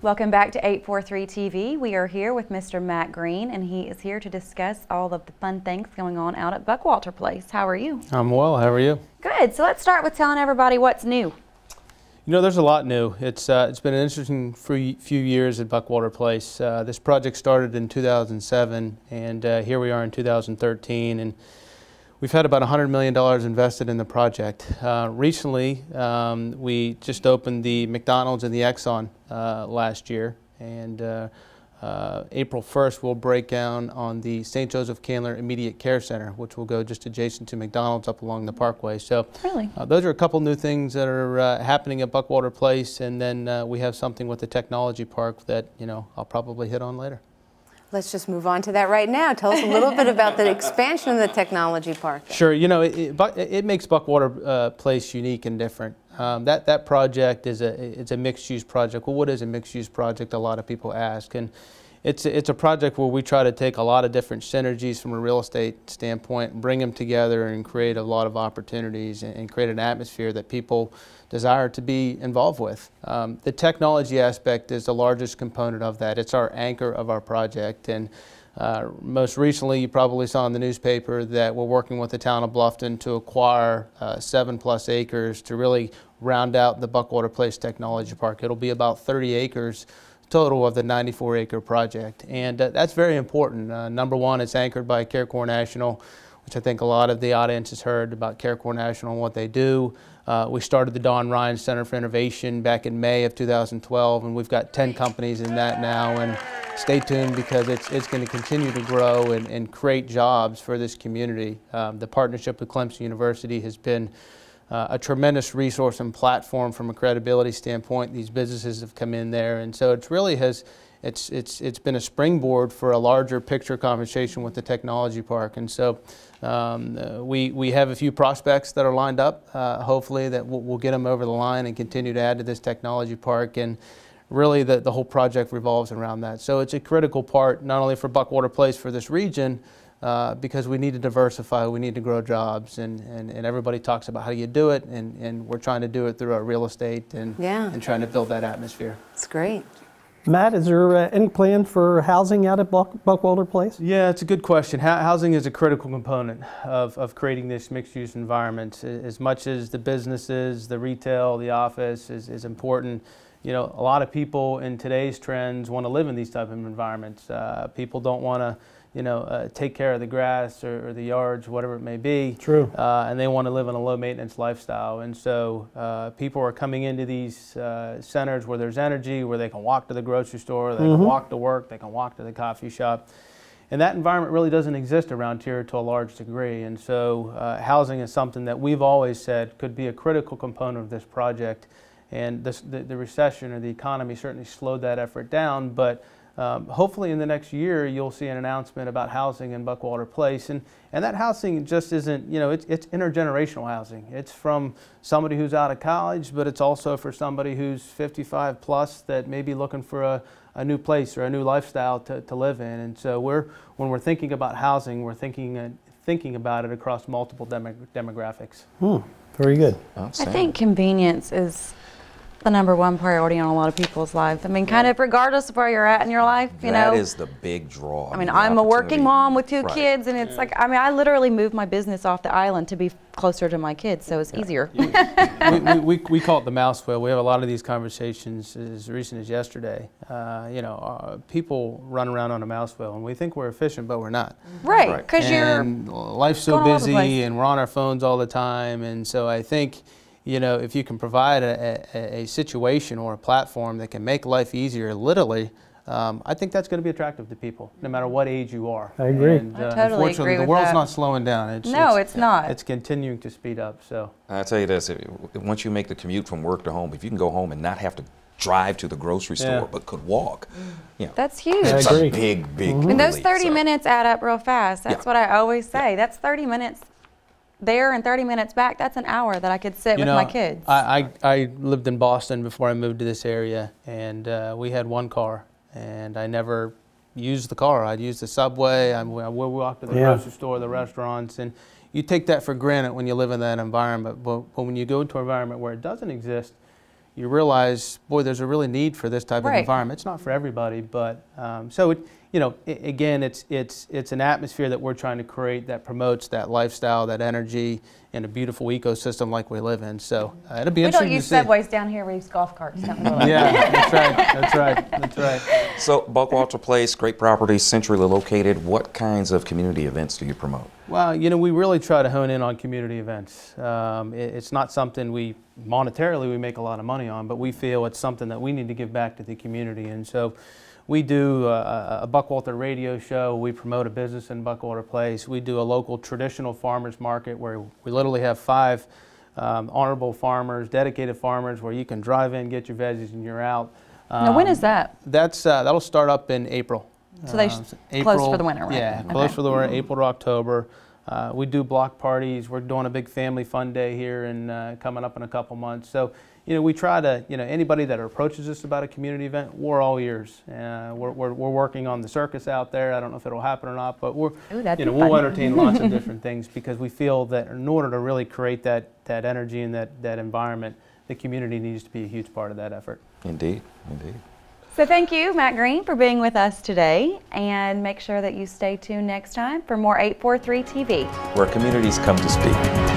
Welcome back to 843 TV. We are here with Mr. Matt Green, and he is here to discuss all of the fun things going on out at Buckwalter Place. How are you? I'm well. How are you? Good. So let's start with telling everybody what's new. You know, there's a lot new. It's been an interesting few years at Buckwalter Place. This project started in 2007, and here we are in 2013, and we've had about $100 million invested in the project. Recently, we just opened the McDonald's and the Exxon last year, and April 1st we'll break down on the St. Joseph Candler Immediate Care Center, which will go just adjacent to McDonald's up along the Parkway. So really? Those are a couple new things that are happening at Buckwalter Place, and then we have something with the technology park that, you know, I'll probably hit on later. Let's just move on to that right now. Tell us a little bit about the expansion of the technology park. Sure. You know, it makes Buckwalter Place unique and different. That project is a mixed-use project. Well, what is a mixed-use project? A lot of people ask, and it's a project where we try to take a lot of different synergies from a real estate standpoint, bring them together, and create a lot of opportunities and create an atmosphere that people desire to be involved with. The technology aspect is the largest component of that. It's our anchor of our project, and most recently you probably saw in the newspaper that we're working with the town of Bluffton to acquire 7+ acres to really round out the Buckwalter Place Technology Park. It'll be about 30 acres total of the 94-acre project, and that's very important. Number one, it's anchored by CareCorps National, which I think a lot of the audience has heard about CareCorps National and what they do. We started the Don Ryan Center for Innovation back in May of 2012, and we've got 10 companies in that now, and stay tuned because it's going to continue to grow and create jobs for this community. The partnership with Clemson University has been a tremendous resource and platform from a credibility standpoint. These businesses have come in there, and so it really has it's been a springboard for a larger picture conversation with the technology park. And so we have a few prospects that are lined up, hopefully that we'll get them over the line and continue to add to this technology park, and really the whole project revolves around that. So it's a critical part not only for Buckwalter Place, for this region, because we need to diversify, we need to grow jobs, and everybody talks about how do you do it, and we're trying to do it through our real estate and trying to build that atmosphere. It's great. Matt, is there any plan for housing out at Buckwalter Place? Yeah, it's a good question. Housing is a critical component of creating this mixed-use environment. As much as the businesses, the retail, the office is important, you know, a lot of people in today's trends want to live in these type of environments. People don't want to, you know, take care of the grass or the yards, whatever it may be. True. And they want to live in a low-maintenance lifestyle. And so people are coming into these centers where there's energy, where they can walk to the grocery store, they can walk to work, they can walk to the coffee shop. And that environment really doesn't exist around here to a large degree. And so housing is something that we've always said could be a critical component of this project. And the recession or the economy certainly slowed that effort down, but hopefully in the next year you'll see an announcement about housing in Buckwalter Place, and that housing just isn't, you know, it's intergenerational housing. It's from somebody who's out of college, but it's also for somebody who's 55 plus that may be looking for a new place or a new lifestyle to live in. And so when we're thinking about housing, we're thinking about it across multiple demographics. Very good. I think convenience is the #1 priority on a lot of people's lives. I mean, kind of regardless of where you're at in your life, you know. That is the big draw. I mean, I'm a working mom with 2 kids, and it's like, I mean, I literally moved my business off the island to be closer to my kids, so it's easier. we call it the mouse wheel. We have a lot of these conversations as recent as yesterday. You know, people run around on a mouse wheel, and we think we're efficient, but we're not. Right, because life's so busy, and we're on our phones all the time, and so I think, you know, if you can provide a situation or a platform that can make life easier, literally, I think that's going to be attractive to people, no matter what age you are. I agree. And, I totally agree with the world's that. not slowing down. It's not. It's continuing to speed up. So I'll tell you this: once you make the commute from work to home, if you can go home and not have to drive to the grocery store, but could walk, you know, that's huge. It's a big And those 30 minutes add up real fast. That's what I always say. That's 30 minutes there and 30 minutes back. That's an hour that I could sit with my kids. I lived in Boston before I moved to this area, and we had 1 car, and I never used the car. I'd use the subway. I would walk to the grocery store, the restaurants, and you take that for granted when you live in that environment. But when you go into an environment where it doesn't exist, you realize, boy, there's a really need for this type of environment. It's not for everybody, but so it, you know, again, it's an atmosphere that we're trying to create that promotes that lifestyle, that energy, and a beautiful ecosystem like we live in. So it'll be interesting to see. We don't use subways down here. We use golf carts. Yeah, that's right. That's right. That's right. So Buckwalter Place, great property, centrally located. What kinds of community events do you promote? Well, you know, we really try to hone in on community events. It's not something we monetarily we make a lot of money on, but we feel it's something that we need to give back to the community. And so we do a Buckwalter radio show. We promote a business in Buckwalter Place. We do a local traditional farmers market where we literally have 5 honorable farmers, dedicated farmers, where you can drive in, get your veggies, and you're out. Now, when is that? That'll start up in April. So they close for the winter, right? Yeah, close for the winter, April to October. We do block parties. We're doing a big family fun day here and coming up in a couple months. So, you know, we try to, you know, anybody that approaches us about a community event, we're all ears. We're working on the circus out there. I don't know if it'll happen or not, but we'll entertain lots of different things because we feel that in order to really create that energy and that environment, the community needs to be a huge part of that effort. Indeed, indeed. So thank you, Matt Green, for being with us today, and make sure that you stay tuned next time for more 843 TV, where communities come to speak.